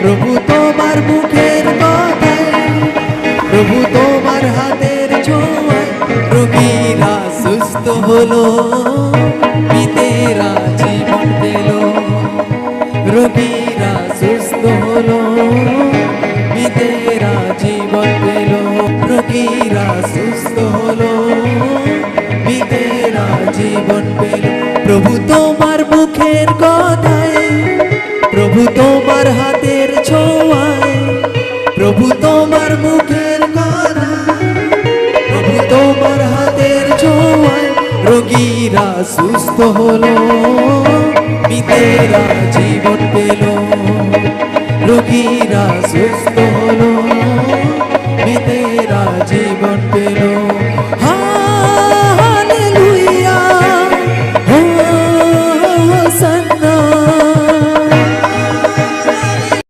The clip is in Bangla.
প্রভু তোমার মুখের কথায়, প্রভু তোমার হাতের ছোঁয়ায় রোগীরা সুস্থ হলো, মৃতেরা জীবন পেল। রোগীরা সুস্থ হলো, মৃতেরা জীবন পেল। রোগীরা সুস্থ হলো, মৃতেরা জীবন পেল। প্রভু তোমার মুখের কথায়, প্রভু তোমার হাতের ছোঁয়ায়, প্রভু তোমার মুখের কথায়, প্রভু তোমার হাতের ছোঁয়ায় রোগীরা সুস্থ হলো, মৃতেরা জীবন পেল। রোগীরা সুস্থ হলো, মৃতেরা জীবন পেল।